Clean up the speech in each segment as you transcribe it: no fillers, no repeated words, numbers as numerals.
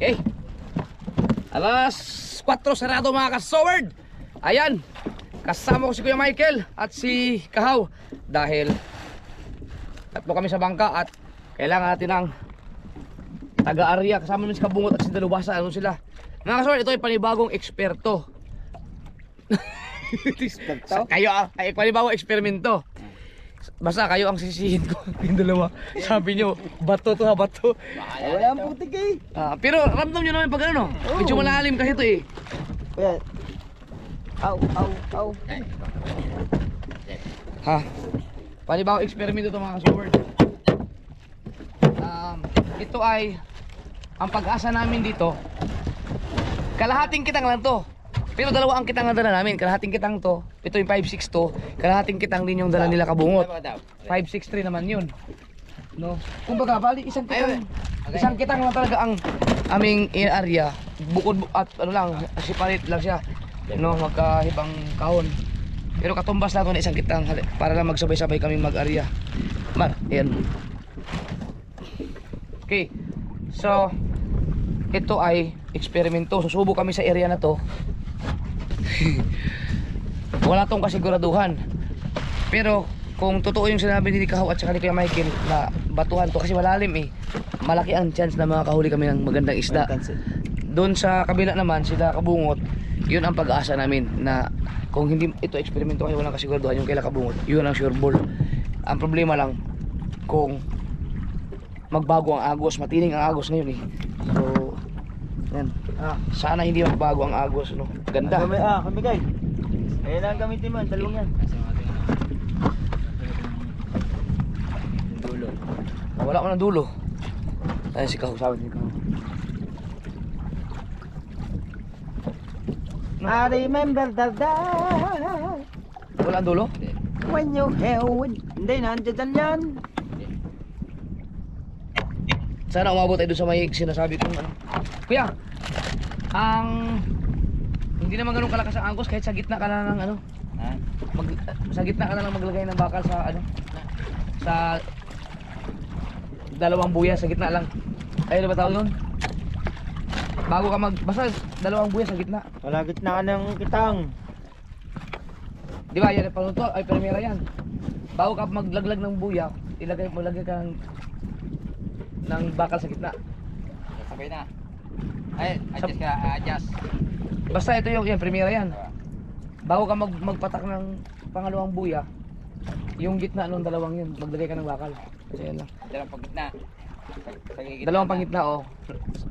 Okay. Alas 4 sarado mga kasoward. Ayan. Kasama ko si Kuya Michael at si Kahaw. Dahil tatlo kami sa bangka at kailangan natin ng taga-area. Kasama namin si Kabungot at si Dalubhasa. Ano sila? Mga kasoward, ito ay panibagong eksperto. Kayo ay panibagong eksperimento. Basta kayo ang sisihin ko. Yung dalawa. Sabi nyo, bato to ha, bato. Wala ang putik eh. Pero ramdam nyo naman pag ano, medyo malalim kasi ito eh. Ayan. Aw. Ha? Panibagong eksperimento ito mga kasoward. Ito ay ang pag-asa namin dito. Kalahating kitang lang to. Pero dalawa ang kitang ang dala namin. Kalahating kitang to. Ito yung 5.6 to. Kalahating kitang din yung dala nila Kabungot. 5.63 naman yun. No? Kumbaga, bali isang kitang. Isang kitang lang talaga ang aming area. Bukod at ano lang, separate lang siya. No, magkahibang kahon. Pero katumbas lang ito na isang kitang para lang magsabay-sabay kaming mag-area. Ayan. Okay. So, ito ay eksperimento. Susubok kami sa area na to. Wala tong kasiguraduhan. Pero kung totoo yung sinabi ni Kahaw at saka ni Kuya Michael na batuhan to kasi malalim eh, malaki ang chance na makakahuli kami ng magandang isda. Doon sa kabila naman sila Kabungot, yun ang pag-asa namin na kung hindi ito eksperimento kasi walang kasiguraduhan yung kaila Kabungot, yun ang sure ball. Ang problema lang kung magbago ang agos, matining ang agos ngayon eh. So yan. Sana hindi magbago ang agos, no? Ganda. Kami guys. Ayan lang gamitin mo, dalawang yan. Dulo. Wala ko ng dulo. Ayun si Kahaw, sabi ni Kahaw. I remember the day Wala ang dulo? when you held. Hindi, nandiyan yan. Sana umabot tayo doon sa may sinasabi kong ano. Kuya, hindi naman ganun kalakas ang agos kahit sa gitna ka na ng ano. Sa gitna ka na lang maglagay ng bakal sa ano. Sa dalawang buya sa gitna lang. Ayun ba tawag nun? Bago ka basta dalawang buya sa gitna. Wala gitna ka ng kitang. Di ba yan paano to? Ay primera yan. Bago ka maglaglag ng buya, maglagay ka ng bakal sa gitna. Sabay na. Ay, adjust. Basta ito yung primera yan. Bago ka magpatak ng pangalawang buya, yung gitna nung dalawang yun, maglagay ka ng bakal. Kasi yan lang. Dalawang pagitna. Dalawang panggitna oh.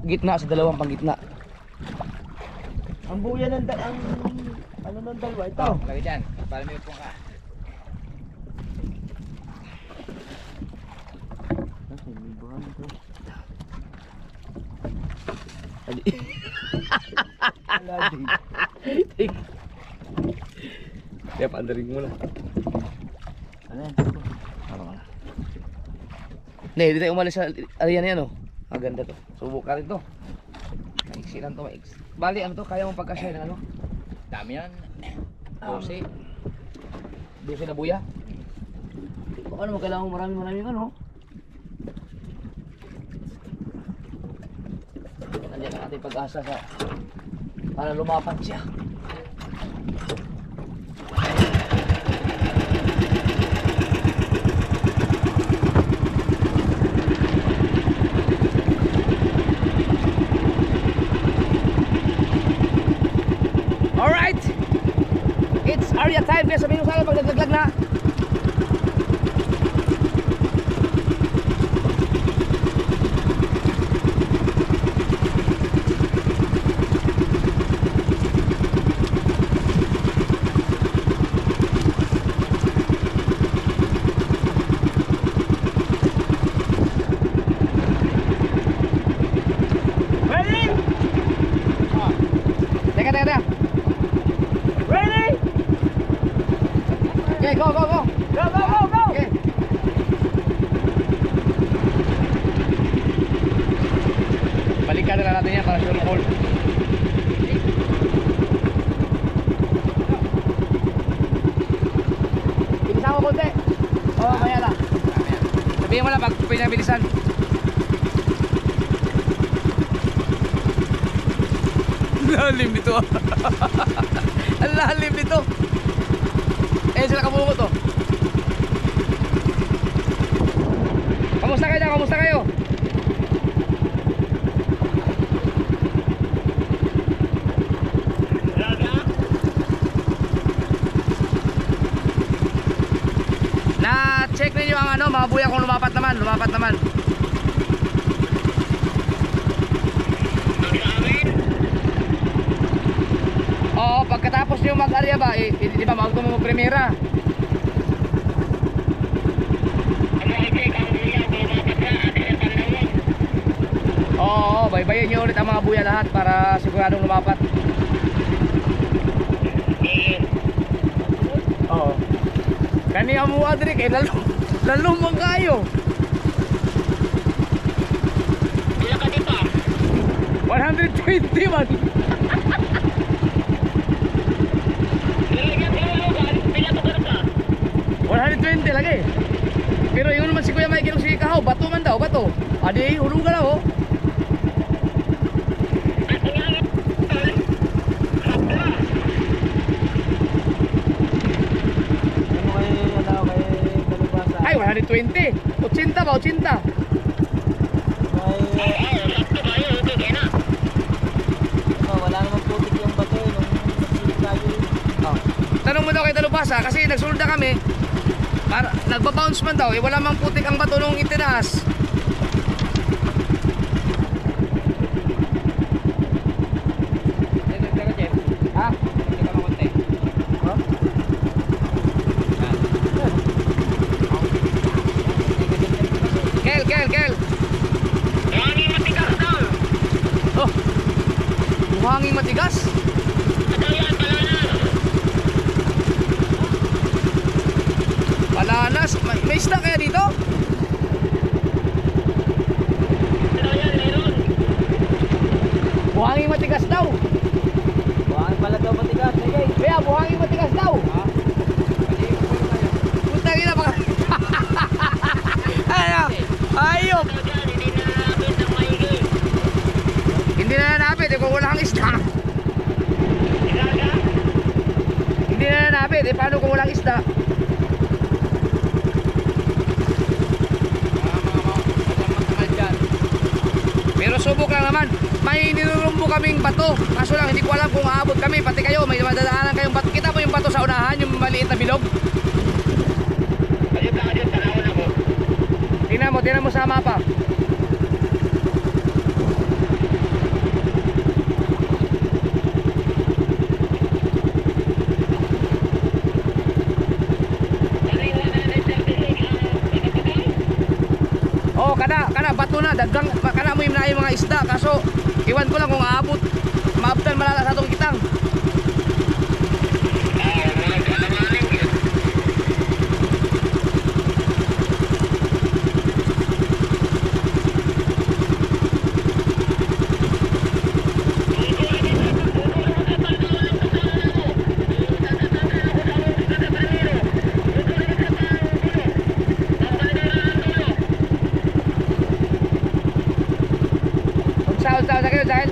Gitna sa dalawang panggitna. Ang buya ng ano ng dalawa ito. Lagay dyan. Para may upong ka. Kaya paandarin mo lang. Ano yan? Hindi tayo umalis sa area na yan oh. Maganda to. Subok ka rin to. Maiksi lang to, maiksi. Bali ano to, kaya mong pagkasya ng ano? Dami yan. 12 na buya. Baka naman kailangan mo maraming ano. Nandiyan ang ating pag-asa sa para lumapat siya. Alright! It's area time kaya sabihin mo sana pag naglaglag na. Teka. Ready? Okay, go. Go! Okay. Balikan na lang natin yan para sure ball. Bilisan mo konti. Oo, kaya lang. Sabihin mo lang pag pinabilisan. lalim nito. Ang lalim nito. Eh, sila kabungo to. Kamusta kayo? Kamusta kayo? Na-check ninyo ang ano, mga buya kung lumapat naman, lumapat naman. Oo, pagkatapos nyo mag-area ba, di ba mag-tumong primera? Oo, baybayin nyo ulit ang mga buya lahat para siguradong lumapat. Oo. Kaniya mo Adric, lalo mong kayo. Ilan ka dito? 120 man. Pila to ka? 120 lagi. Pero yung naman si Kuya Michael si Kahaw, bato man daw, bato. Adi, hulong ka na ho. Ay, 120. 80 ba? 80. Wala namang putik yung bato nung nagsilig tayo. Tanong mo daw kay Talubasa kasi nagsulod na kami. Para nagba-bounce man daw, wala mang putik ang bato nung itinaas. Ha? Kel. Buhangin matigas daw. Oh. Buhangin matigas? Bananas. May isda kaya dito? Buhangin matigas daw. Buhangin pala daw matigas. Kaya buhangin matigas daw. Putang ina baka. Ayop. Hindi na nanapit kung wala kang isda. Hindi na nanapit paano kung walang isda? Pero subok lang naman. May nilurumbo kaming bato. Kaso lang hindi ko alam kung aabot kami. Pati kayo may madadaanan kayong bato. Kita mo yung bato sa unahan, yung maliit na bilog. Tingnan mo sa mapa. Oh, kana bato na dagang kana mo yung mga isda kaso iwan ko lang kung aabot. Maabtan malala sa atong kitang. Unsa kayo dahil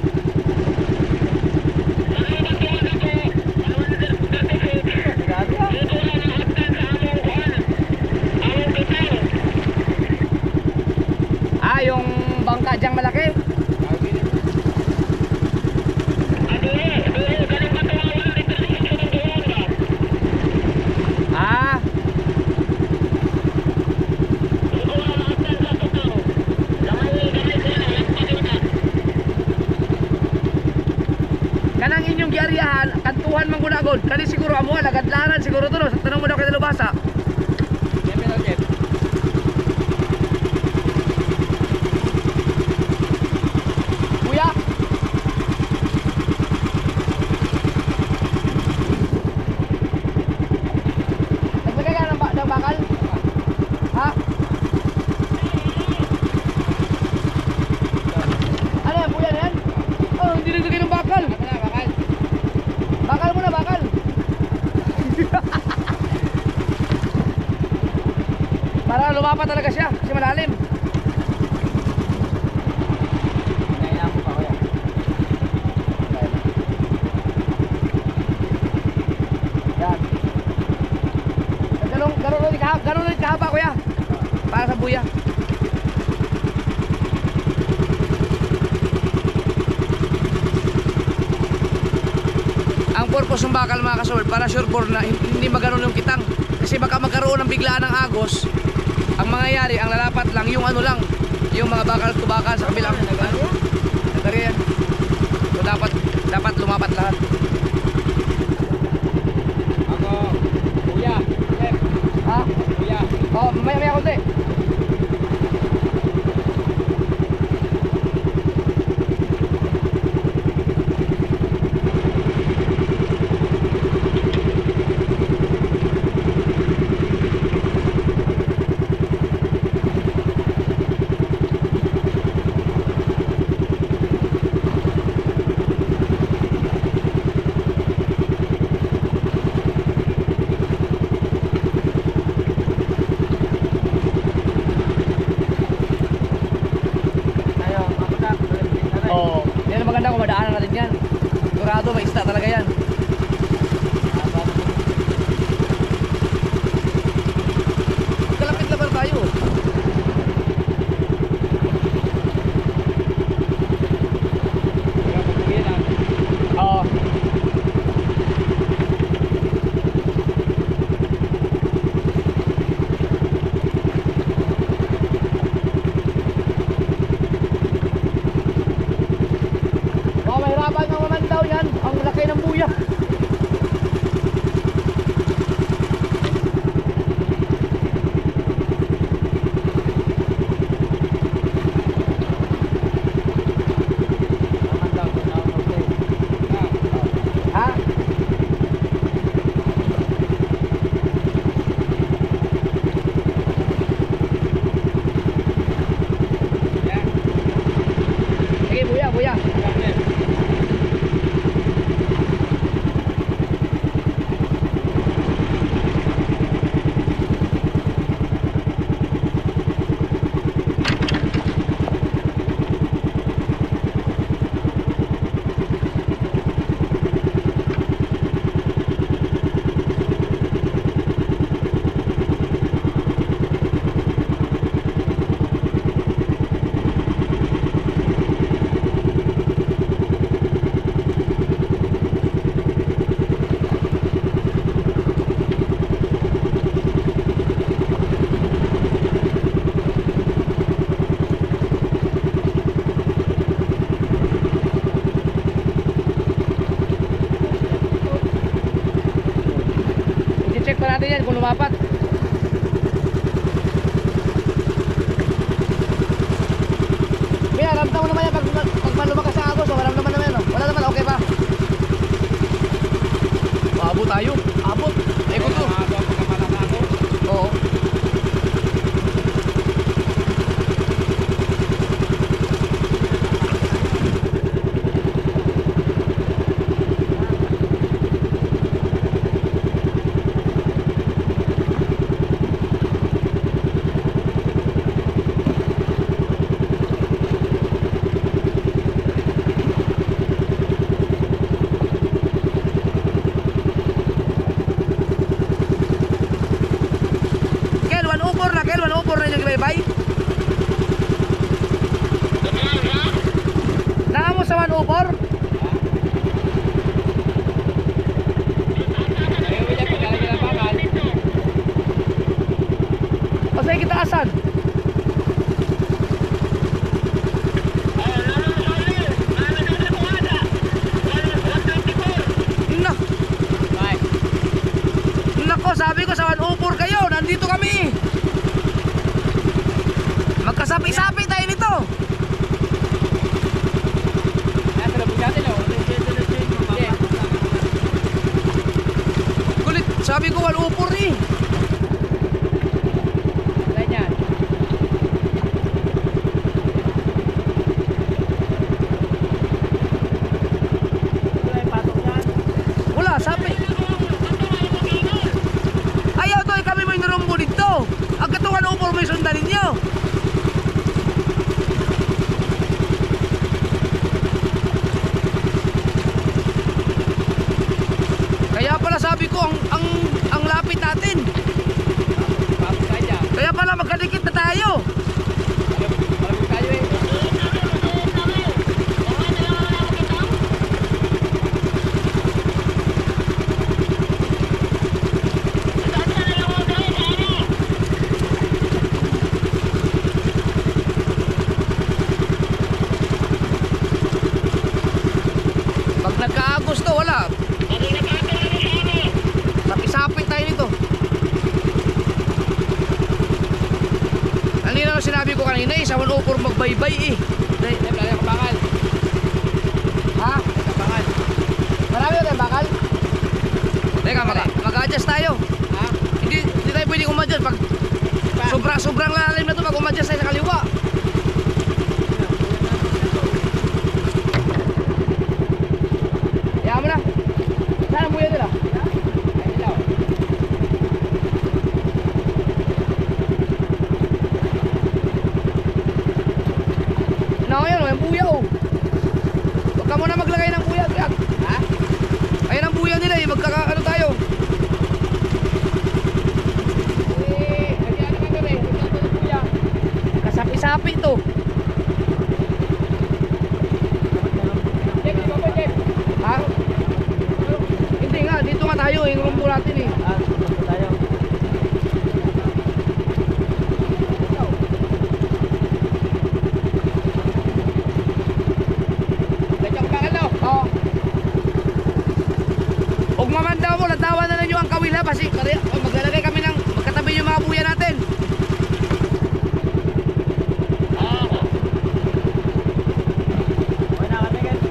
yung bangka diyang malaki. Kanang inyong giariyahan, kantuhan man gunagod. Kani siguro amo lagadlanan siguro to no. Tanong mo daw kay Talubasa. Kuya. Naglagay ka ng bakal? Ha? Ano yan, kuya na yan? Oh, hindi naglagay ng bakal. Bakal mo na, bakal. Para lumapat talaga siya kasi malalim. buya. Ang purpose ng bakal mga kasol, para sure for na hindi magano'n yung kitang. Kasi baka magkaroon ng biglaan ng agos. Ang mangyayari, ang lalapat lang, yung ano lang, yung mga bakal to bakal sa kabilang. Nagariyan. So dapat lumapat lahat. Ako, kuya, chef, Ha? kuya. Oh, maya konti. Oo. Yan ang maganda kung madaanan natin yan. Sigurado may isda talaga yan. Magkalapit labar tayo. Oo. Mahirapan ng mamandaw yan. Ang laki ng buya. Ha? Sige, buya. I-check pa natin yan kung lumapat. Mia, ramdam mo naman yan pag lumakas sa agos. Wala naman naman. Wala naman, okay pa. Maabot tayo. Abot. Eko to. Oo. Bay? Naamo sa 104? O sa'yo kita asan? Nako, sabi ko sa 104 kayo, nandito kami. Magkasapi-sapi tayo nito. Kulit, sabi ko 104 eh. Wala, sabi. Ayaw to, kami may narumbo dito. Ang katungan 104 may sundanin nyo. Kaya pala sabi ko ang lapit natin. Kaya pala magkadikit na tayo. baybay eh. Chef, lali ako bakal. Ha? Ito bakal. Marami ba tayong bakal? Teka, mag-adjust tayo. Ha? Hindi tayo pwede umadjust pag sobrang lalim na to pag umadjust tayo sa kaliwa. Kaya mo na. Saan ang buya nila? Ay, ilaw. Ayun, yung buya oh. Huwag ka muna maglagay ng buya. Ha? Ayun ang buya nila eh. Magkakaano tayo. Eh, lagyan naman kami. Ito ng kuya. Kasapi-sapi to. Chef, di ba po, Chef? Ha? Hindi nga, dito nga tayo. Yung rumbo natin eh. Punta tayo. Lagyan ko bakal daw. Oo. Huwag mamandaw mo. Lantawan na ninyo ang kawil ha. Kasi maglalagay kami ng magkatabi yung mga buya natin. Okay na kami guys.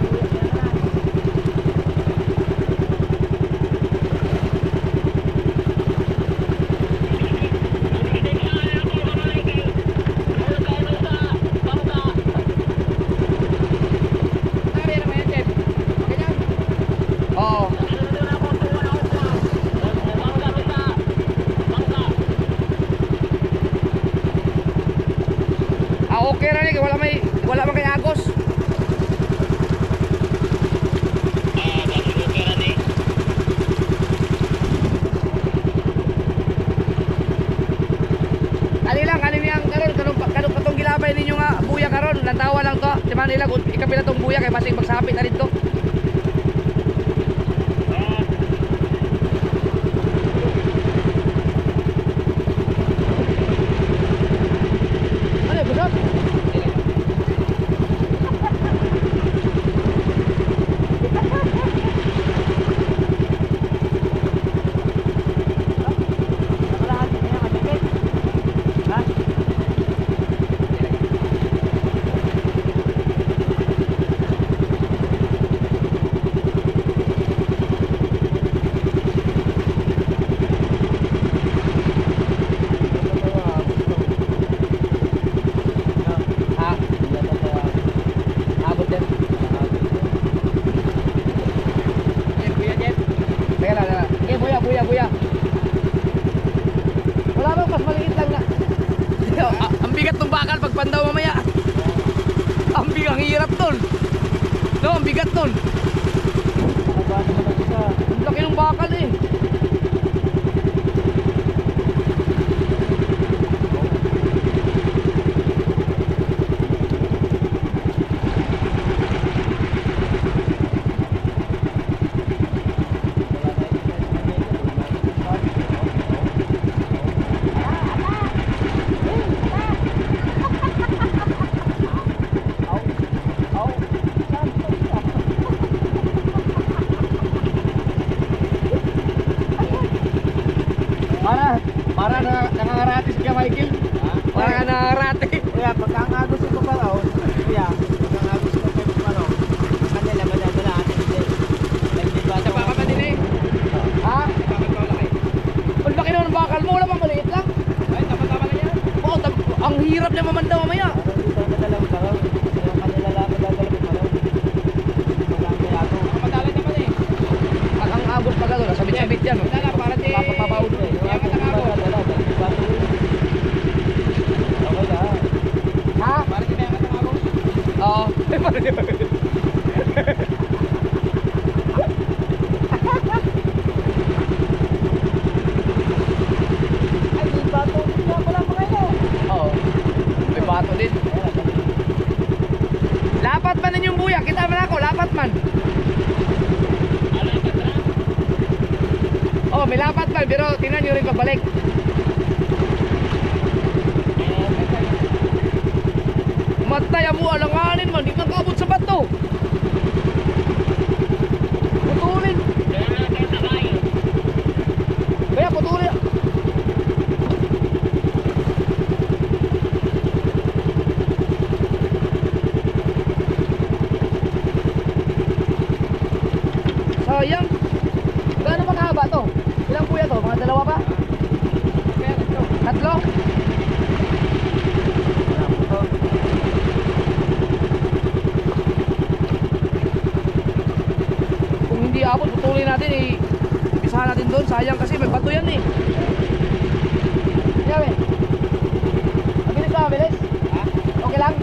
Nakari naman yan, Chef. Ganyan. Oo. Okay na rin. Wala man kay Agos. Ali lang, kanin yang karon kanong katong gilabay ninyo nga buya karon, lantawa lang to. Di man nila ikapila tong buya kay basig magsapit na dito. Ano, busot? Nakalahati na yan kami guys. Ha? Ha? Abot din. Chef, kuya, Chef. Teka lang. Eh, buya. Wala bang mas maliit lang na. Ang bigat ng bakal pag pandaw mamaya. Ang hirap nun. No, ang bigat nun. Nakabaan naman ang isa. Ang laki ng bakal eh. Para nangangarati si Kuya Michael. Para nga nangangarati. Kuya, pagka ang agos yung papalaw, kuya, pagka ang agos yung papalaw, kanila madadala atin hindi. Nagdiba Sa baka pa din eh. Ha? Bakal pa laki. Ang laki naman ng bakal mo. Wala bang maliit lang? Ay, tama-tama na yan. Oo, ang hirap niya mamandaw mamaya. Parang dito ang dalawang palaw. Yung kanila lang madadala yung palaw. Marami ako. Madali naman eh. Pag ang abot pag ano, sabit-sabit yan. Wala lang, para di... Papapabawod na eh. Yung Kaya ako nga ako. madadala, nagdiba to yun. Okay lang. Ha? Para di may angat ang ako. Oo. Ay, di ba to? Hindi nga pala mga ino. Oo. May bato din. Lapat man ninyong buya. Kita man ako. Lapat man. Oh, may lapat man. Pero tingnan nyo rin pagbalik. Matay mo alanganin man. Di ka kaabot sa bato. Putulin. Kaya putulin. sayang. Gaano pa kahaba to? Ilang kuya to? Mga dalawa pa? Tatlo? Kung hindi abot, putulin natin eh. Pisahan natin doon, sayang kasi may bato yan eh. Kaya mabilis ba, mabilis? Okay lang?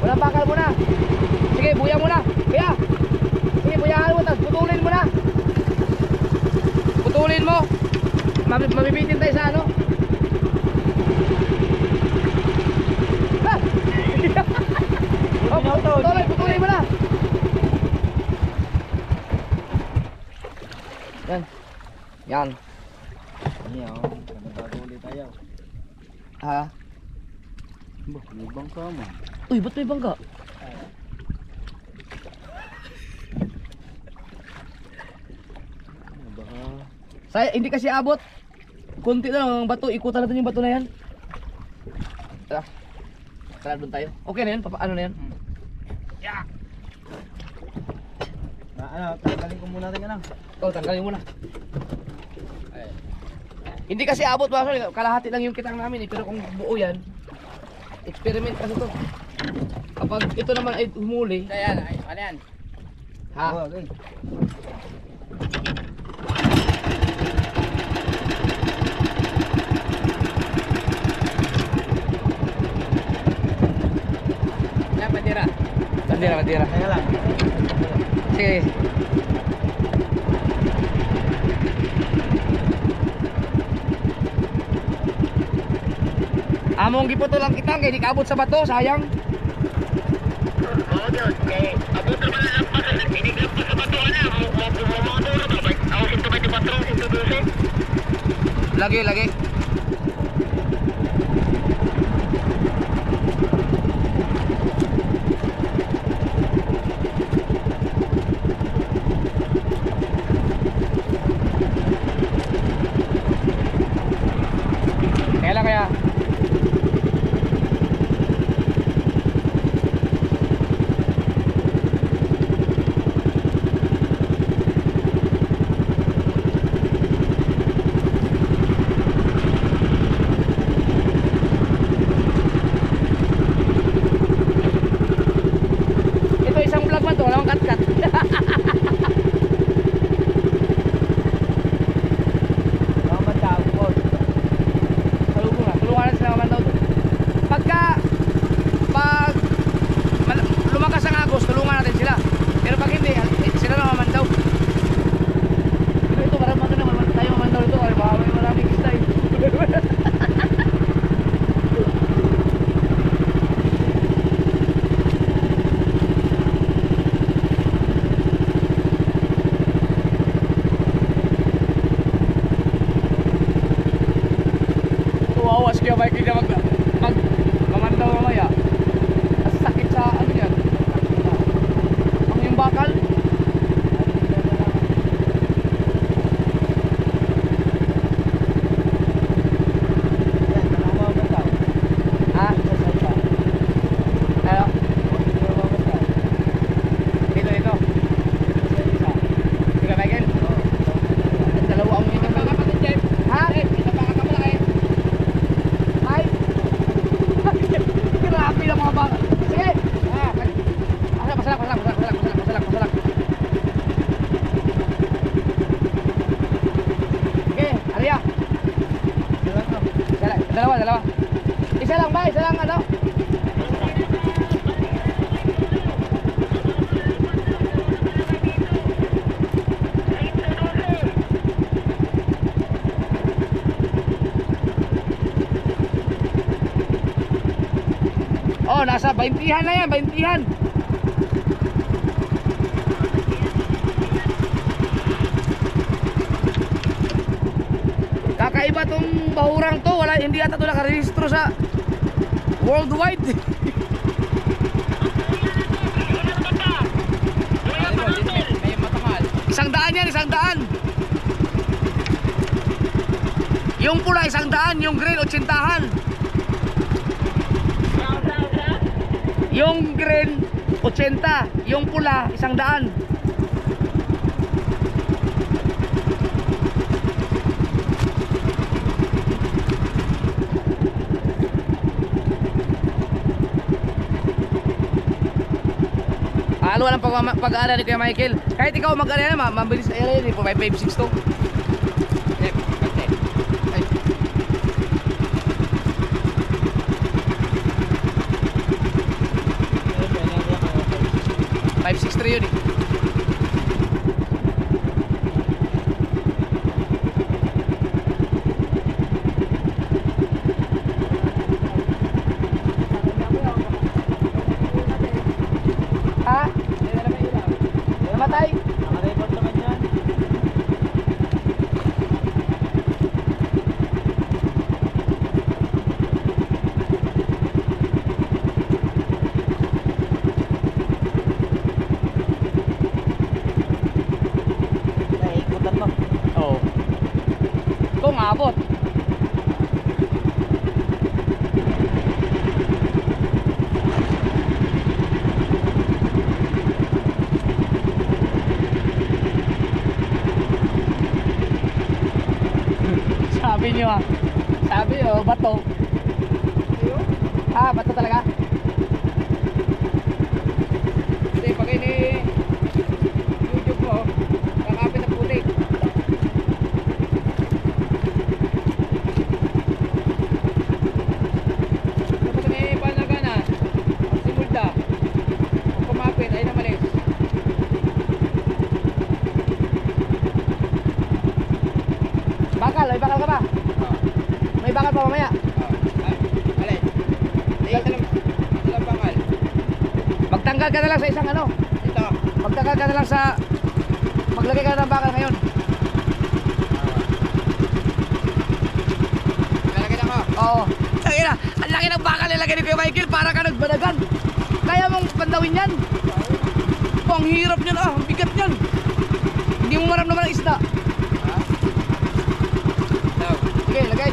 Walang bakal muna. Sige, buya muna. Kuya. Sige, buyahan mo. Tapos putulin mo na. Putulin mo. Mabibitin tayo sa ano. Ah! Oh, putulin mo na. Yan. Yan. Iya, bago ulit tayo. Ha? Ibang ka mo. Uy, ba't may bangka? Hindi kasi abot. Kunti na lang ang bato. Ikutan natin yung bato na yan. Tara. Tara doon tayo. Okay na yan? Ano na yan? Yeah. Tanggalin ko muna natin ano. Tanggalin mo na. Hindi kasi abot ba? Kalahati lang yung kitang namin eh. Pero kung buo yan, experiment kasi to. Kapag ito naman ay humuli. Ayan, ano yan? Ha? Okay. Yan, bandera. Bandera. Kaya lang. Sige. Among gipoto lang kita kay di kaabot sa bato, sayang. Lagi. Kaya ito isang vlog man to, walang cut. Mga tao ko. Tulungan natin sila Mandaw doon. Pag lumakas ang agos, tulungan natin sila. Pero pag hindi, sila na Mandaw. Pero ito, marami tayo Mandaw ito. Ay, baka may maraming style. Tuwawas kaya ba kita mamandaw mamaya. Ang sakit sa ano yan. Ang yung bakal. Ha? Ano? Dito. Sige, Michael. Dalawa ang yun. Ha? Ay! Grabe lang mga baka. Sige! Pasalak. Sige, Arya. Dalawa. Isa lang ano? Oh, nasa 20-han na yan, 20-han. ba tong bahurang to? Wala, hindi ata to nakarehistro sa worldwide. May matangal. 100 yan, 100. Yung pula 100, yung green 80-han. Yung green 80, yung pula 100. Ano walang pag-aaral ni Kuya Michael. Kahit ikaw mag-aaral na, mabilis na area yun. 556 to. Ay. 563 yun eh. Ha? Namatay? Naka-record naman yan. Naikutan mo. Oo. Kung abot. Sabi niyo ah. Sabi oh, bato. Ah, bato talaga? Hindi, pag ini YouTube mo, kakapit na putik. Tapos ni Panagana, si Mulda, kung kumapit, ay namalis. Bakal, may bakal ka ba? May bakal pa mamaya. Alay. Ito lang bakal. Magtanggal ka na lang sa isang ano. Ito. Magtanggal ka na lang sa maglagay ka ng bakal ngayon. Lalagyan ako. Oo. Tangina, ang laki ng bakal nilagay ni Kuya Michael para ka nagbanagan. Kaya mong pandawin yan. Oh, ang hirap niyan ah, ang bigat niyan. Hindi mo maramdaman ang isda. Daw. Sige, lagay.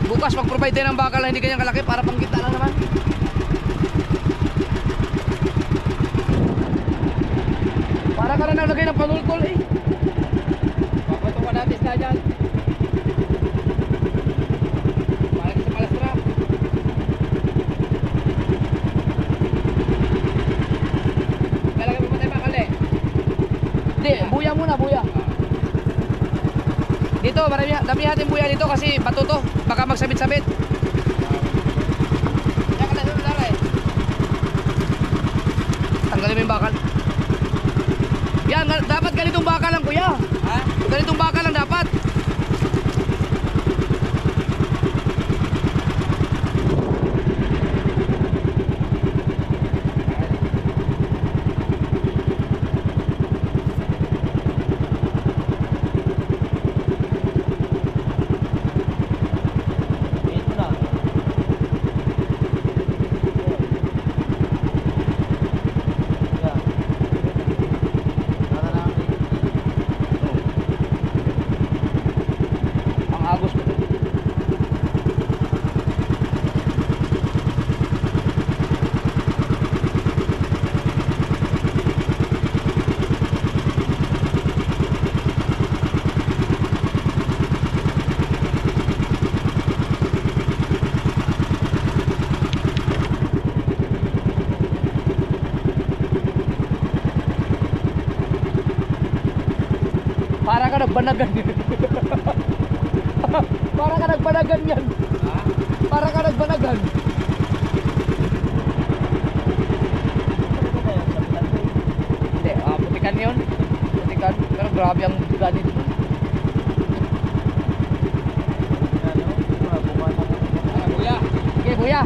Bukas mag-provide tayo ng bakal na hindi kanyang kalaki para panggitna lang naman. Para ka na naglagay ng panultol eh. Papatungan natin sa dyan. Parang sa palastra. Lalagyan mo tayo bakal eh. Hindi, buya muna, buya. Dito, marami, dami natin buya dito kasi bato to. Baka magsabit-sabit. Yan ka na sa lalay. Tanggalin mo yung bakal. Yan, dapat ganitong bakal lang kuya. Ha? Ganitong bakal lang dapat. Ito na. Yeah. Para lang. Ang agos ko. Para ka nagbanagan. Para ka nagbanagan yan. Ha? Para ka nagbanagan. Hindi, putikan yun. Putikan. Pero grabe ang ganit. Ah, kuya. Okay, buya.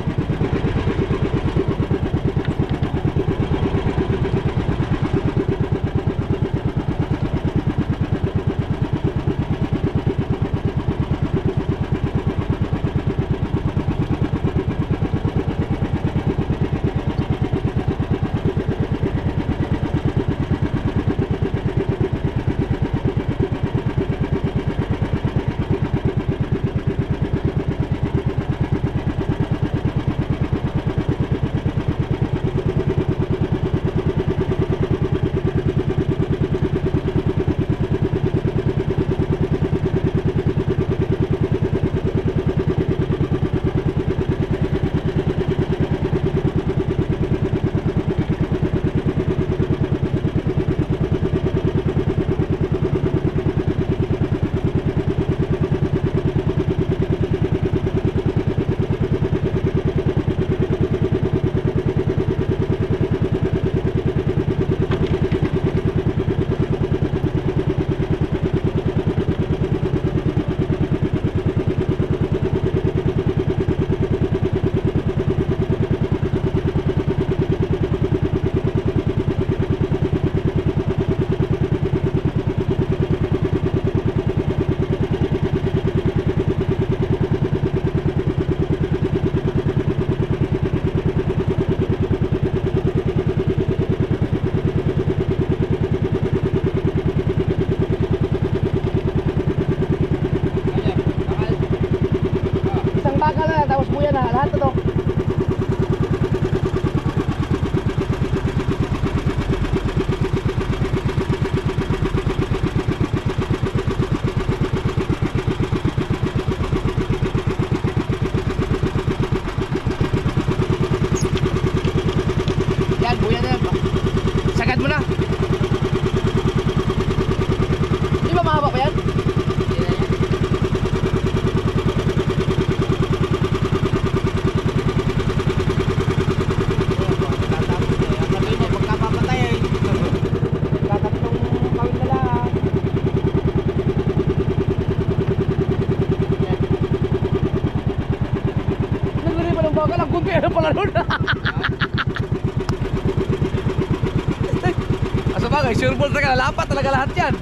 Bagay, sure ball talaga. Lapat talaga lahat yan.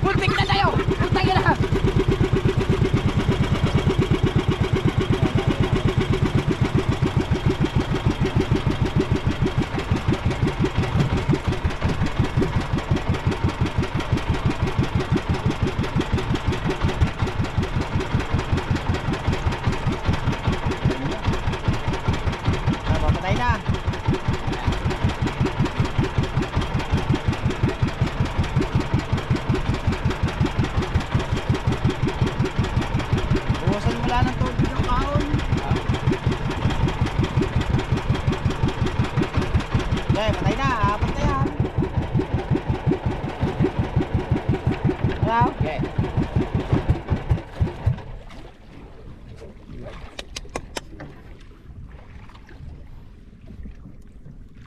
Puntik na tayo! Puntik na! Mapatay na. Buwasan mo lang ng tubig ng kahon. Okay, patay na. Apat na yan. Okay.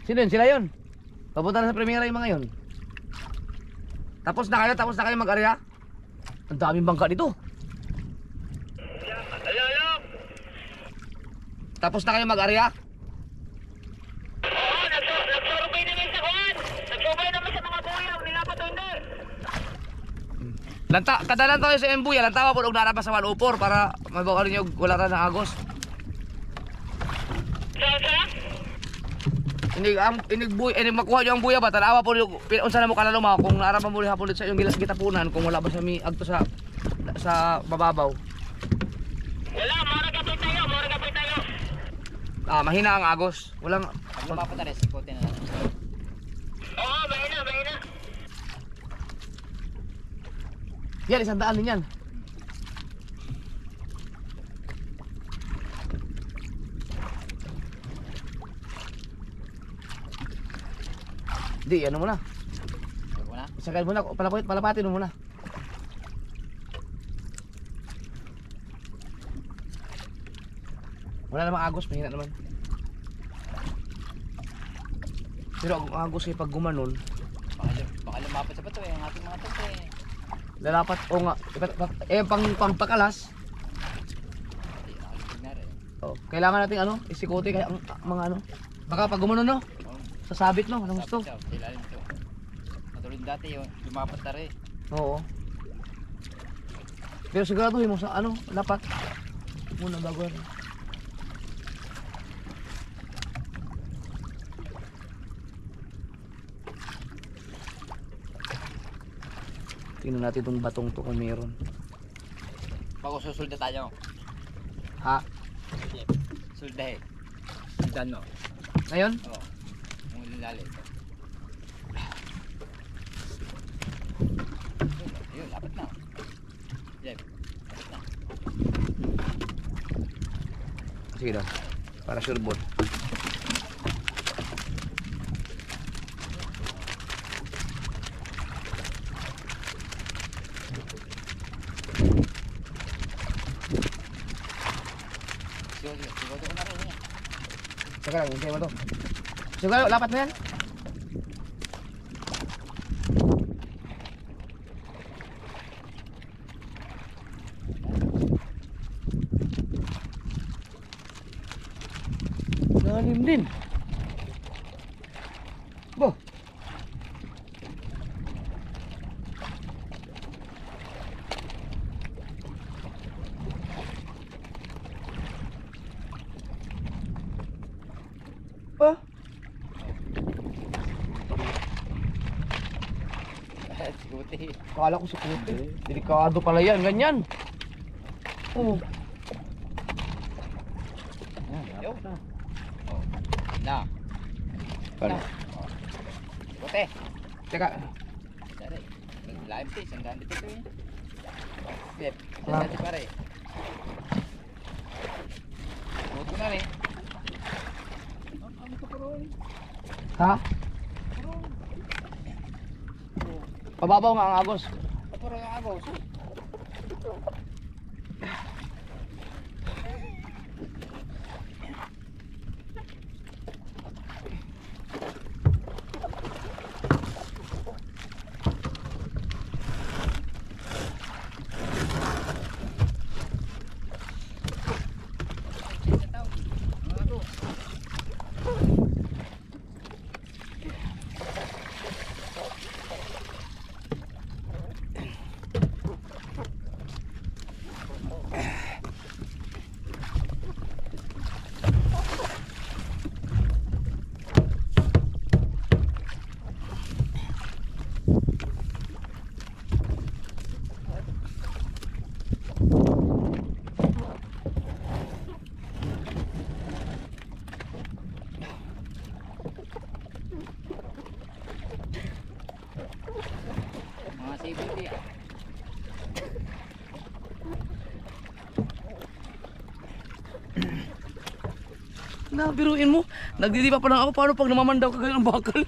Sino yun? Sila yun? Papunta na sa premiera yung mga yun. Tapos na kayo mag-area? Ang daming bangka dito. Tapos na kayo mag-area? Oo, nagsurvey namin sa kuwan. Nagsurvey namin sa mga buyang, nilapat o hindi. Kadalan tayo sa Embuya, lantawa po og narapa sa 104 para mabawa rin yung wala na ng Agos. Sa? Inig makuha yung buya ba tanawa po yung unsa na mo kanaluma kung naaraman mo hapon sa yung gitapunan kung wala ba siya mi agto sa mababaw. Wala, mora kapoy tayo. Mahina ang Agos. Walang Pag lumapot na rin, sikutin na lang. Oo, mahina. yan 100 din yan. Di, ano muna. Huwag mo na. Sakay muna, palapatin mo muna. Wala namang Agos, mahina naman. Pero ang Agos ay pag gumanon, Baka lumapot sa bato eh, ang ating mga tante eh. lalapat o nga. Pangpakalas. Hindi, nakaligid na rin. Oh, kailangan natin isikote kaya ang mga baka pag gumanon no, sasabit no, anong gusto? Sa ilalim ito. Matulad dati yung lumapot na rin. Oo. Pero siguraduhin mo sa lapat muna bago ano. Tingnan natin itong batong to kung meron. Bago susulda tayo. Ha? Sulda eh. Suldan no. Ngayon? Oo. Yung lilalim. Ayun, lapit na. Jeff, lapit na. Sige daw. Para sure ball. Siguro ko na rin yan. Saka lang, hintay mo to. Siguro, lapat na yan. Lalim din. Boh. Oh. Siguti. Kala ko si Puti. Delikado pala yan, ganyan. Oh. Yo. Oh. Na. Kala. Siguti. Teka. Dari. Lalim ito, isang daan dito eh. Jeff, Ah. dito pare. Huwag ko na rin. Ha? Pababaw nga ang Agos. Puro yung agos. 20. Biruin mo. Nagdidipa pa lang ako. Paano pag namamandaw ka ganyan ng bakal?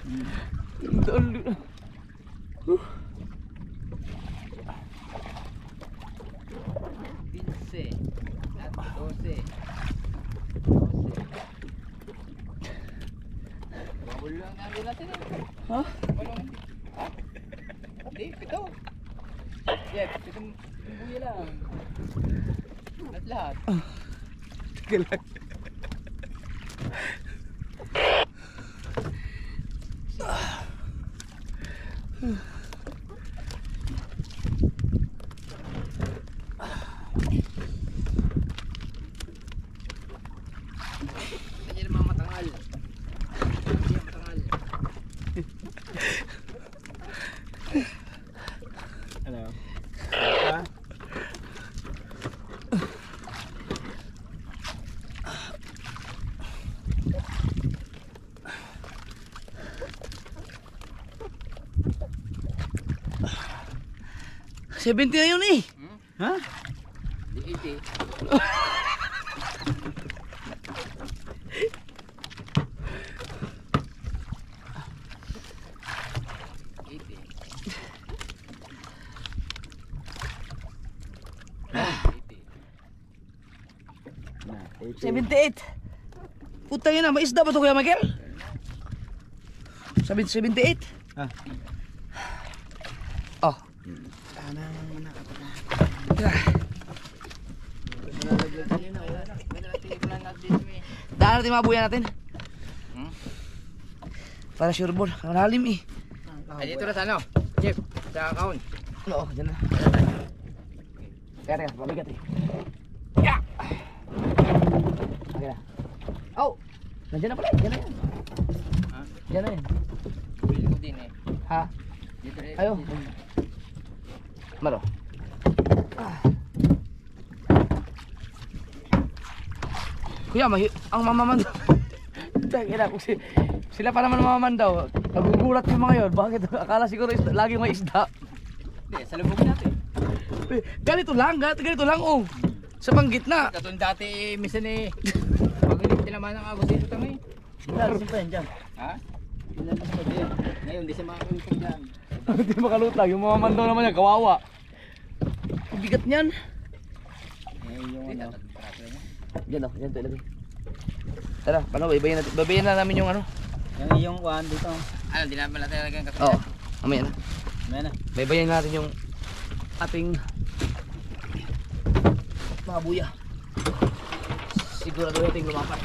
Pinse. At 12. Wala lang namin natin eh. Ha? Walong. Ha? Hindi, 7. Jeff, 7 buya lang. At lahat. Galag. Ganyan ang mga matangal. Ganyan matangal. Ano? Ha? $70 na yun eh. Ha? Di 80. Na, 78. Putang ina, may isda ba ito Kuya Michael? 78. Ah. Oh. Daan natin mabuya natin. Para sure ball. Ang lalim eh. Ay, dito na sa ano? Jeff, sa account. Oo, dyan na. Teka, mabigat eh. Okay na. Oh! Nandiyan na pala. Diyan na yan. Ha? Diyan na yan. Huli ko din eh. Ha? Dito rin. Ayo. Maro. Kuya, ang mamamandaw. Tangina, kung sila pa naman mamamandaw. Nagugulat yung mga yun. Bakit? Akala siguro lagi may isda. Hindi, sa lubog natin. Ganito lang oh. Sa panggitna. Katong dati, minsan eh. Pag hindi tinamaan ng agos dito tamay. Lalasin pa yan dyan. Ha? Pinalas pa din. Ngayon, di siya makakalimutan dyan. Hindi makalutag. Yung mamamandaw naman yan, kawawa. Ang bigat niyan. Ngayon yung Hindi, ano. dapat parato na. Diyan oh, diyan to ilagay. Tara, paano babayin na namin yung ano. Yung iyong kuhan dito. Ano, di naman natin lagyan ng Oo, mamaya na. Ayan na. Babayin natin yung ating mga buya. Sigurado natin lumapat.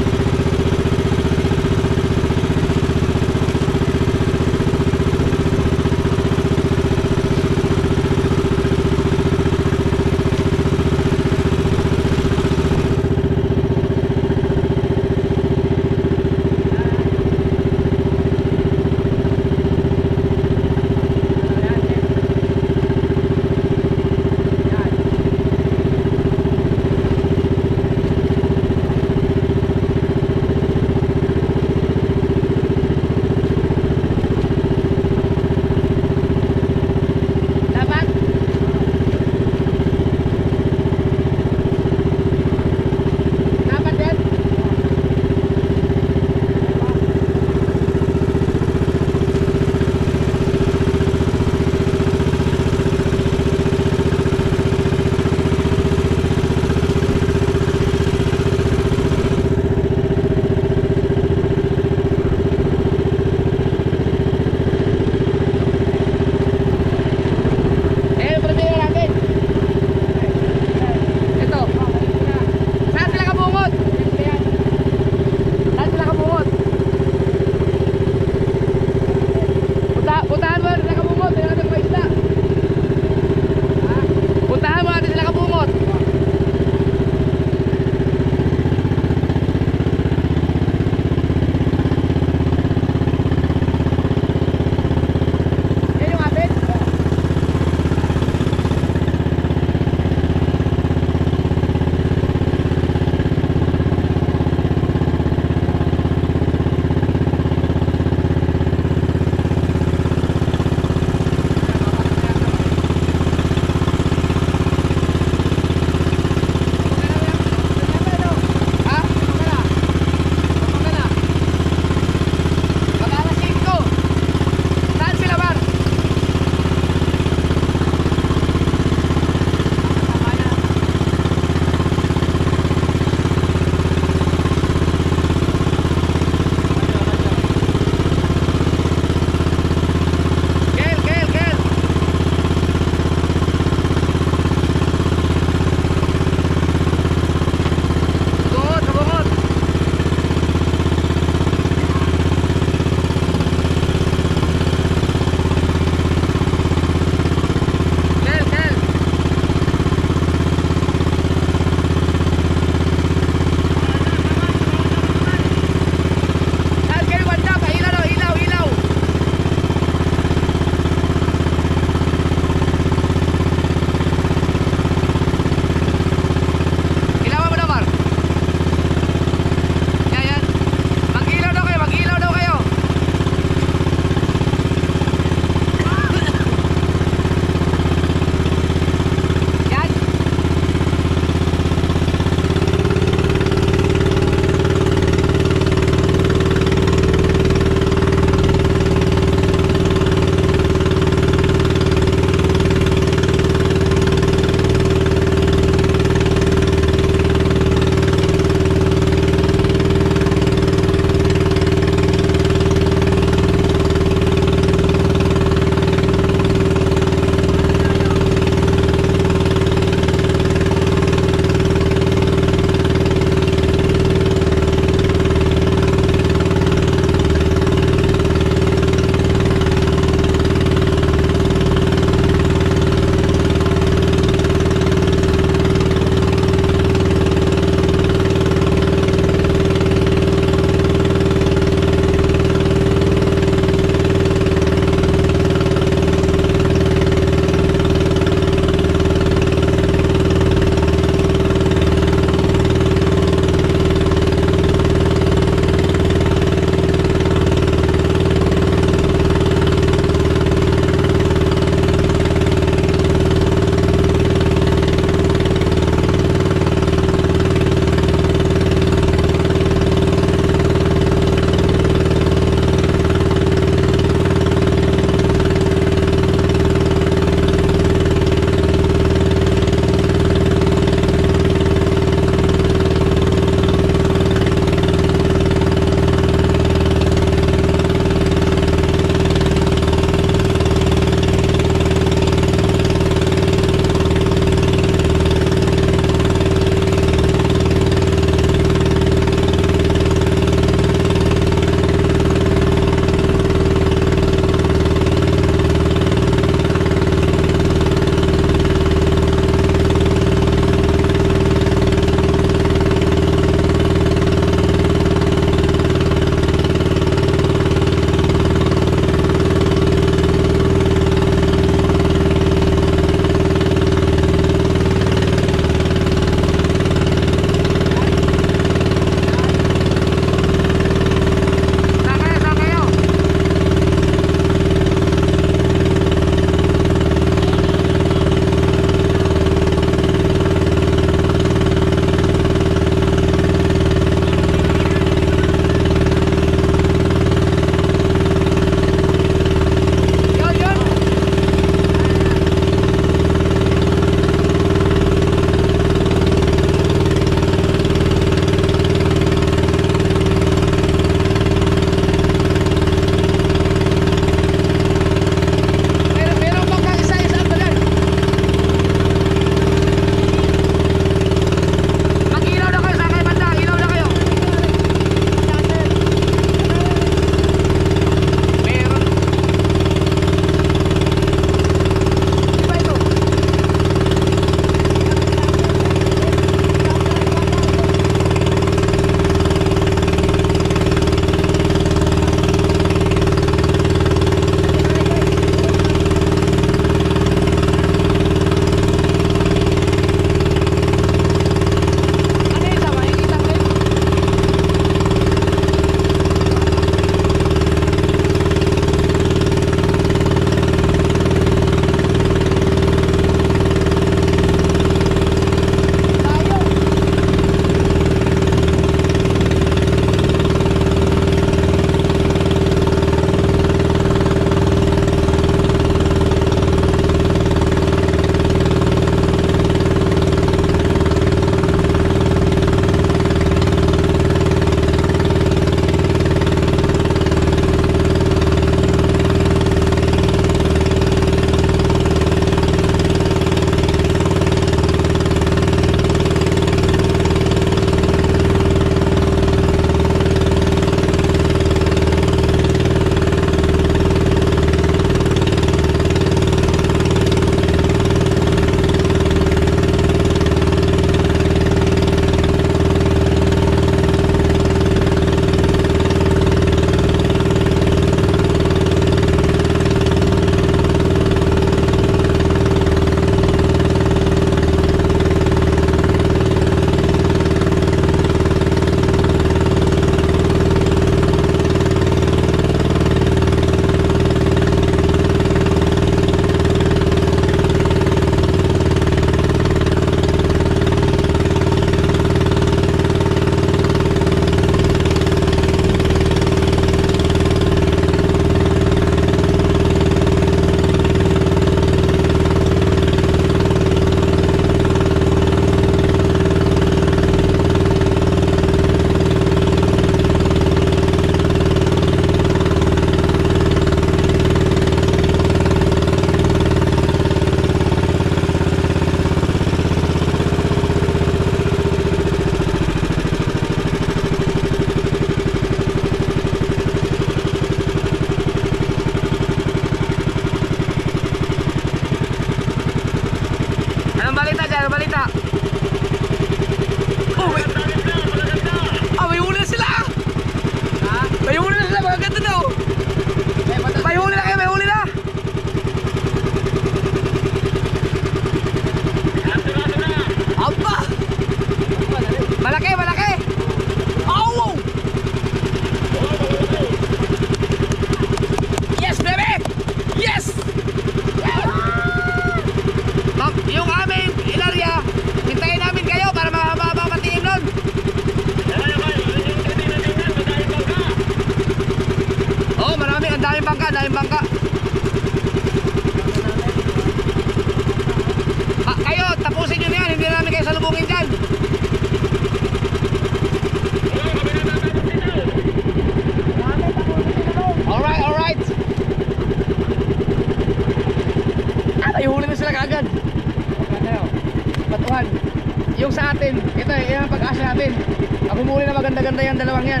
humuli na maganda-ganda yung dalawang yan.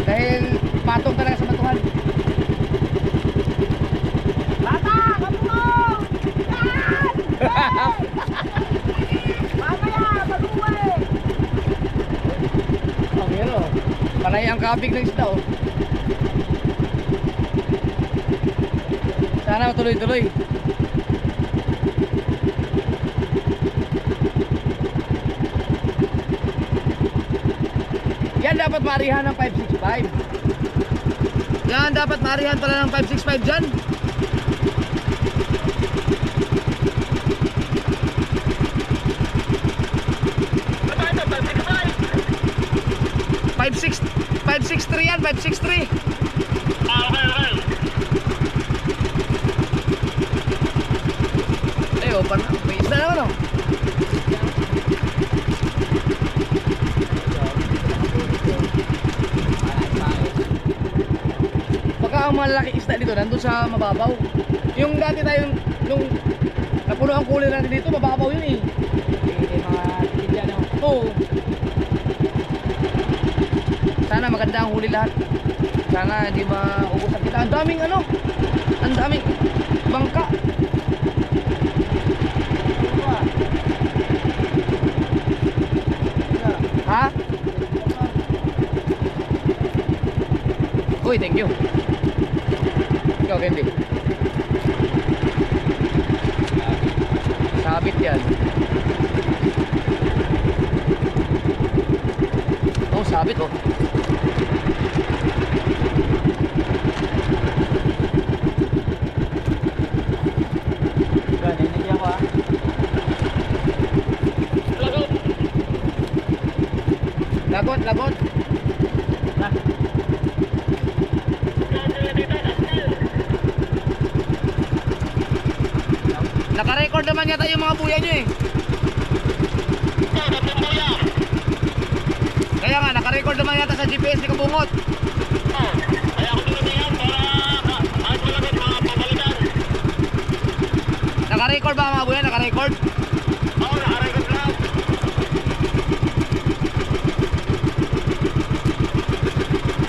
Dahil patong talaga sa batuhan. Bata! Kabungong! Yan! Mamaya! Baluwe! Ang hero. Panay ang kabig ng isda oh. Sana tuloy-tuloy. Yan dapat marihan ng 565. Yan dapat marihan pala ng 565 dyan. Ano ito? 565? 563 yan, 563. Okay. Eh, open na. May isda naman oh. Baka ang malaki isda dito nandun sa mababaw. Yung dati tayo, yung napuno ang kulay natin dito, mababaw yun eh. May mga titigyan no. Oo. Sana maganda ang huli lahat. Sana hindi maubos ang kita. Ang daming ano, ang daming bangka. Ha? Uy, thank you. Ikaw, Candy. Sabit yan. Oh, sabit oh. Ganun, hindi ako ah. Lagot, lagot. Naka-record naman yata yung mga buya nyo eh. Kaya nga, naka-record naman yata sa GPS ni Kabungot. Naka-record ba mga buya? Naka-record?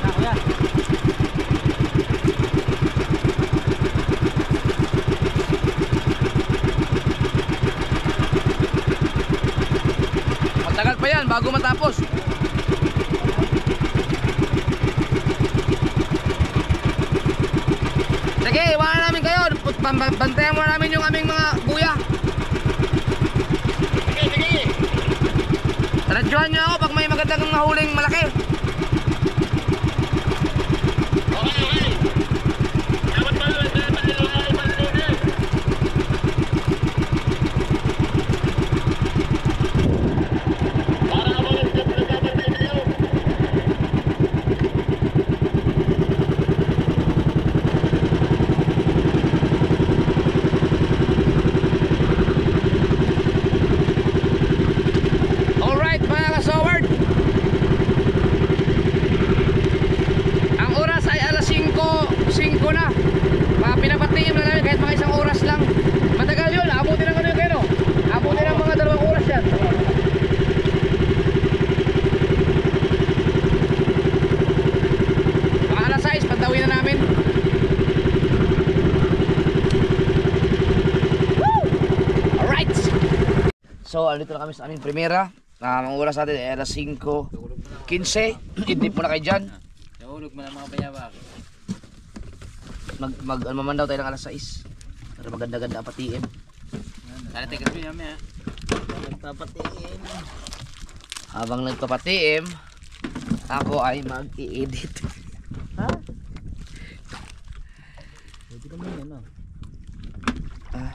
Na, kuya. Matagal pa yan bago matapos. Sige, iwanan namin kayo. Bantayan muna namin yung aming mga buya. Radyohan nyo ako pag may magandang nahuling malaki. Alright mga kasaward, ang oras ay alas 5 na. Pinapatingin na namin kahit mga isang oras lang. Matagal yun, abutin ng ano yung keno. Abutin ng mga 2 oras yan. Mga alas 6, pantawin na namin. Woo! Alright. So, andito na kami sa aming primera. Ang oras natin ay alas 5:15. Idip mo na kayo dyan. Nahulog mo na mga bayabak. Ano man daw tayo ng alas 6 para maganda-ganda ang patiin. Sana tayo kasi namin ha. Nagpapatiin. Habang nagpapatiim, ako ay mag-i-edit. Ha? Pwede ka mo yan ah. Ah.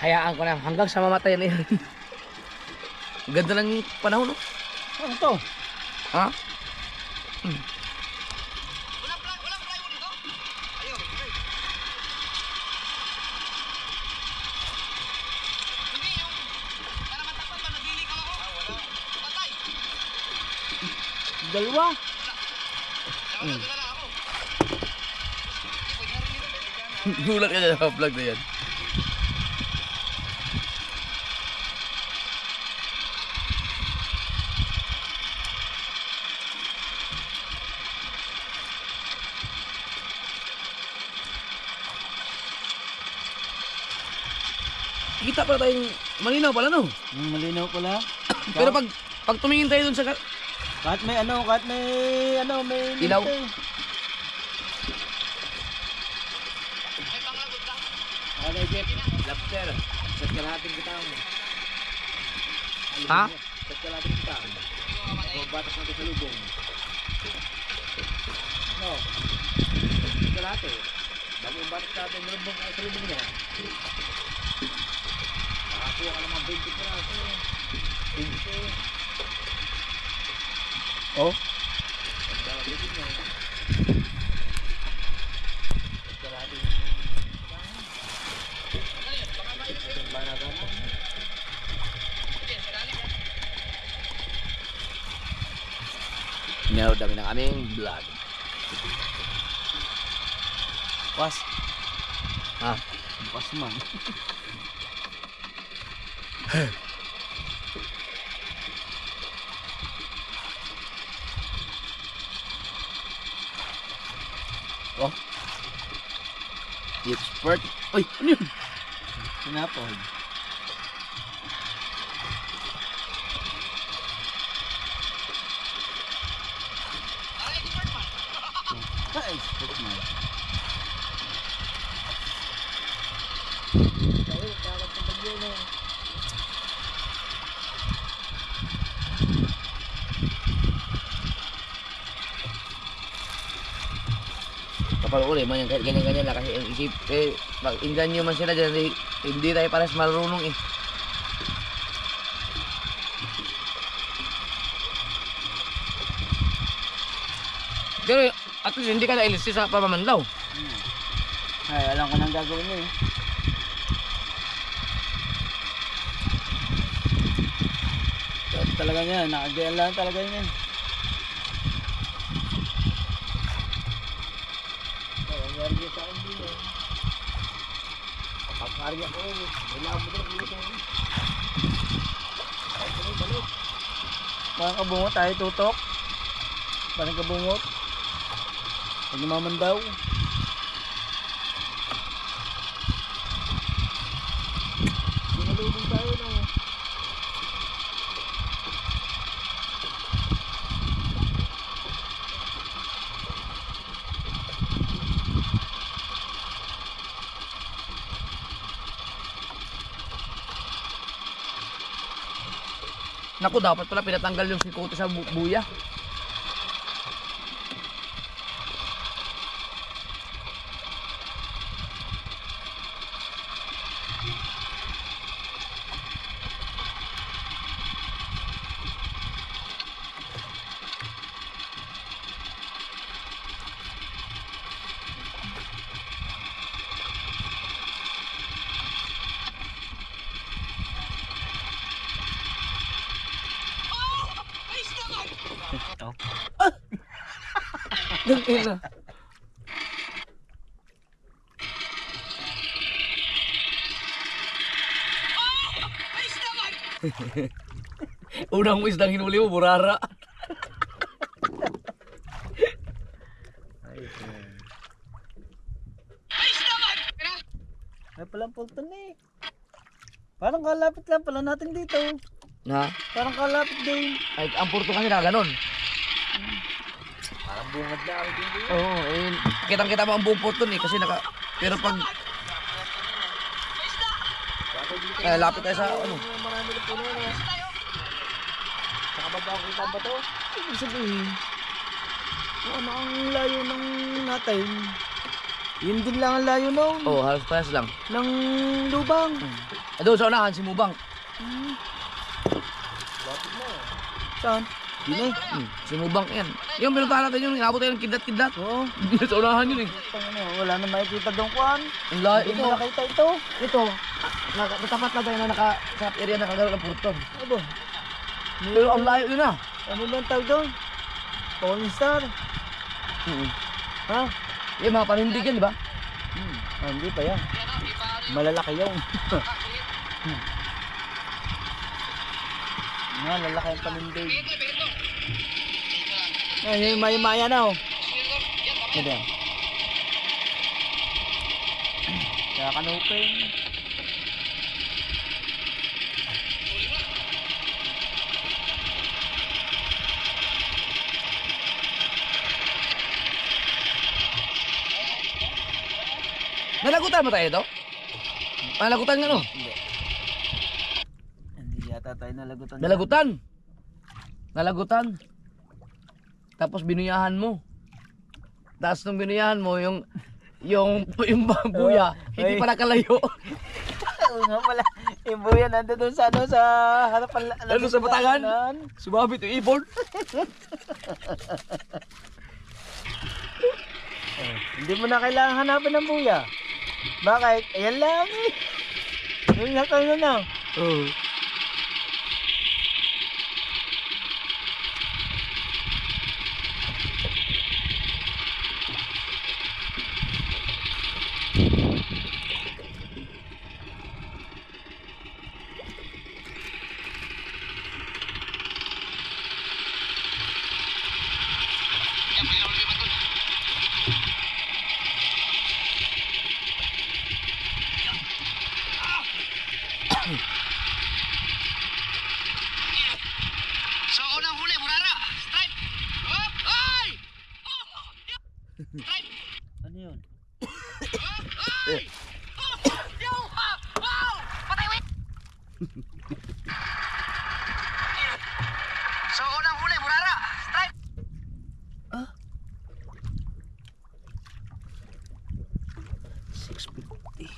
hayaan ko na hanggang sa mamatay na yan. Ganda ng panahon, no? Ano to? Ha? Dalawa. Gulat ka dyan sa vlog na yan. Kita pala tayong malinaw pala, no? Malinaw pala. Pero pag tumingin tayo dun sa Kahit may may Ilaw. limit eh. Ano, Jeff? Lobster. Sa kalahating kita. Ha? Sa kalahating kita. O batas natin sa lubong. No. Sa kalahati. Bago yung batas natin sa lubong niya. Nakakuha ka naman 20 piraso. 20. Oh. Pagdalagin niya. Kalahating. Meron dami ng aming vlog. Was. Ha? Was man. Oh. Expert. Uy, ano yun? Sinapod. Expert man. Kapal uli man yan, kahit ganyan-ganyan lang kasi isip, pag inganyo man sila dyan, hindi tayo pares marunong eh. Pero at least hindi ka na-ilisi sa pamamandaw. Ay, alam ko nang gagawin mo eh. Talaga niya, nakagyan lang talaga niya. Nangyari niya sa akin din eh. Kapag-ari ako, wala mo din dito. Parang kabungot tayo tutok. Parang kabungot. Pag naman daw. Sinalubong tayo no. Naku, dapat pala pinatanggal yung sikote sa buya. Ina. Unang mo isdang hinuli mo, burara. Ay palang pulton eh. Parang kalapit lang pala natin dito. Na? Parang kalapit din. Ay, ang purto kasi na ganun. Parang bungad na ako din. Oo, eh, kitang-kita mo ang buong purto eh, kasi naka... Pero pag... lapit tayo sa ano. Marami na puno na. Nakababa ko kita ba to? Ibig sabihin, kung ano ang layo ng natin, Yun din lang ang layo noon. Oo, halos parehas lang. Ng lubang. Doon sa unahan, si Mubang. Saan? Yun eh. Si Mubang yan. Yung pinuntahan natin yun, inabot tayo ng kidat-kidat. Oo. Sa unahan yun eh. Wala na makikita doon kuhan. Ang layo. Hindi mo nakita ito. Ito, natapat na tayo na sa area na kagalaw ng Purton. Abo. Pero ang layo yun ah. Ano ba ang tawag doon? Falling Star. Ha? Yung mga panindig yan, di ba? Hindi pa yan. Malalaki yun. Malalaki ang panindig. Ay, yung maya na oh. Ano yan? Kaya kanupin. Nalagutan mo tayo ito? Nalagutan nga no? Hindi yata tayo nalagutan. Nalagutan. Nalagutan. Tapos binuyahan mo. Tapos nung binuyahan mo, yung buya, hindi Ay. pala kalayo. Oo nga pala. Yung buya nandun doon sa ano, sa harapan. Ano sa batangan? Sumabit yung ibon. Hindi mo na kailangan hanapin ng buya. Bakit? Ayan lang eh. Yung nakal na na. Oo. So, unang huli, Murara. Strike. Ay! Strike. Ano yun? Ay! Wow! Patay, wait! So, unang huli, Murara. Strike. 650.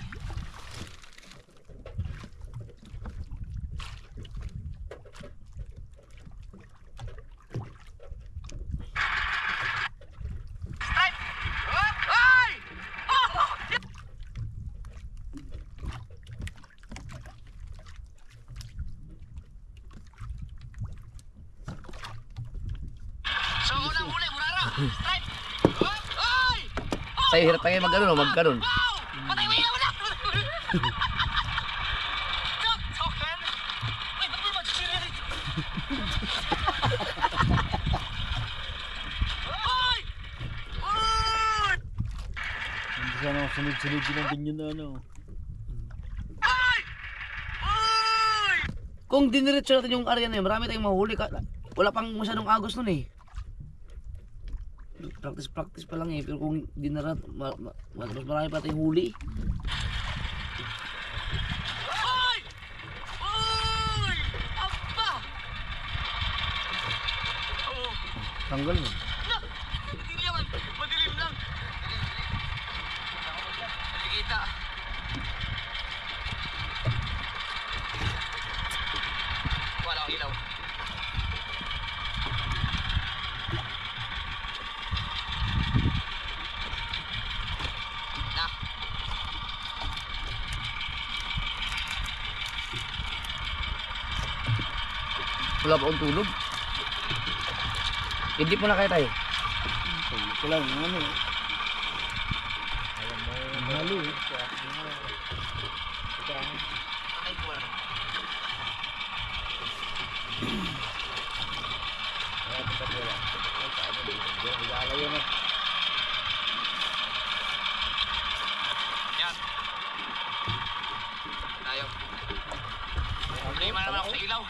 Strike. Ay! So, unang huli, Murara. Strike. Ay! Sa'yo hirap tayo mag-ganon o mag-ganon. Wow! Patay, wait! Wala! Token! Ay, ba't mo mag-share? Ay! Ay! Hindi sana ako sunod-sunod din ang ganyan na ano. Ay! Ay! Kung diniretso natin yung area na yun, marami tayong mahuli. Wala pang masyadong agos nun eh. Practice pa lang eh. Pero kung dinarat, mas marami pa tayong huli. Ay! Ay! Aba! Oh, Tanggal mo. hindi naman. Madilim lang. Hindi kita. Wala akong ilaw. Na. Wala pa akong tulog. Hindi po na kaya tayo. Ito lang, yung ano eh. Ang halo eh. Ay, buwan. Yan. Tayo. Problema naman ako sa ilaw.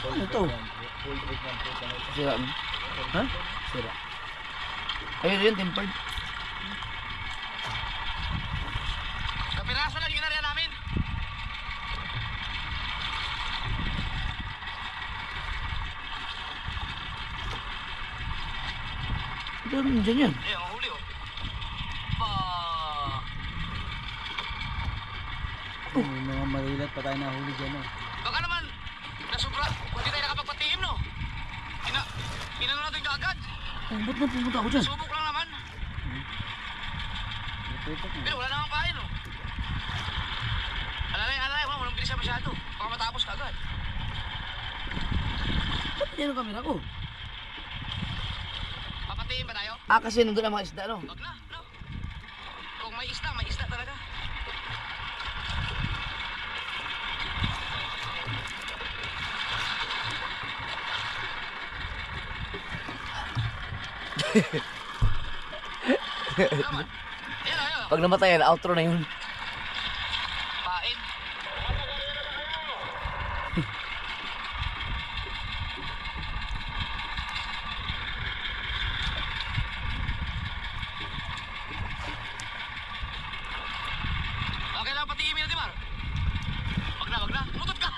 Ano to? Sira mo. Ha? Sira. Ayun yun, tempered. Kapiraso lang yung area namin. Ito dyan yan. Eh, ang huli oh. Pa. May mga marilat pa tayo nahuli dyan oh. Baka naman, nasubra, hindi tayo nakapagpatihim, no? Inano natin kaagad. Oh, ba't na pumunta ako dyan? Subok lang naman. Pero wala namang kain, no? Alalay, walang bilisan masyado. Baka matapos kaagad. Ba't yan ang kamera ko? Papatihim ba tayo? Ah, kasi nandun ang mga isda, no? Wag na, no? Kung may isda talaga. Naman. Ayan. Pag namatay yan, outro na yun. Pain. Okay lang patiimin natin, Mar. Wag na. Mutot ka.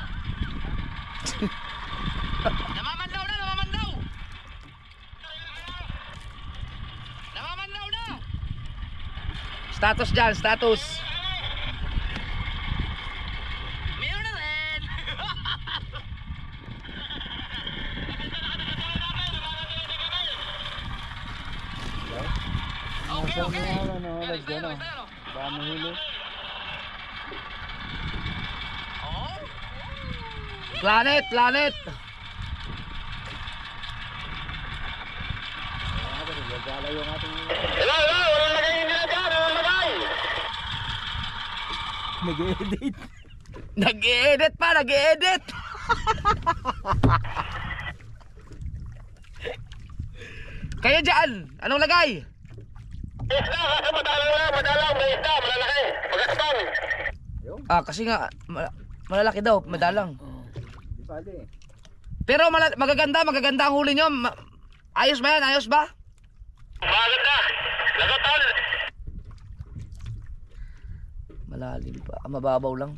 Namamandaw na. Namamandaw na. Status dyan, status. Meron na rin. Okay. Alas dyan oh. Baka mahuli. Oh. Planet. Gagala yung ating Walang lagay nila dyan, walang lagay. nag-edit. Nag-i-edit pa. Kayo dyan, anong lagay? Isda, kasi madalang, may isda, malalaki. Pagkaspan. Ah, kasi nga, malalaki daw, madalang. Di pwede. Pero magaganda ang huli nyo. Ayos ba yan? Ayos ba? Maganda. Lagatan. Malalim pa. Mababaw lang.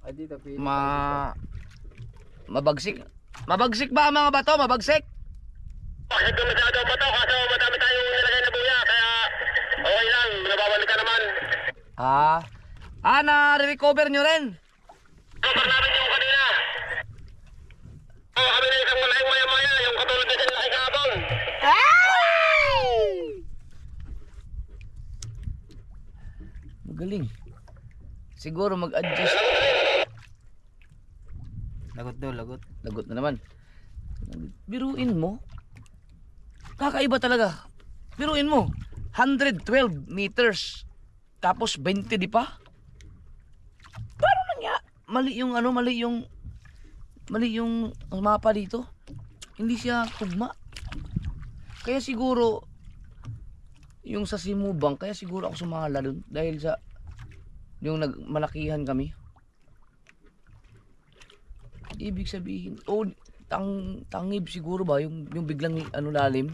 Ay dito, pili. Mabagsik. Mabagsik ba ang mga bato? Mabagsik? Bakit masyado ba to? Kaso madami tayong nilagay na buya. Kaya okay lang, nababalik ka naman. Na-recover nyo rin. Cover namin yung kanina. Kami na isang malaking maya-maya, yung katulad na sila ikabon. Magaling. Siguro mag-adjust. Lagot daw, lagot. Lagot na naman. Biruin mo. Kakaiba talaga. Biruin mo. 112 meters. Tapos 20 di pa? Paano nangya? Mali yung mapa dito. Hindi siya tugma. Kaya siguro yung sa Simubang, kaya siguro ako sumala dun dahil sa yung nagmalakihan kami. Ibig sabihin, tangib siguro ba yung biglang lalim.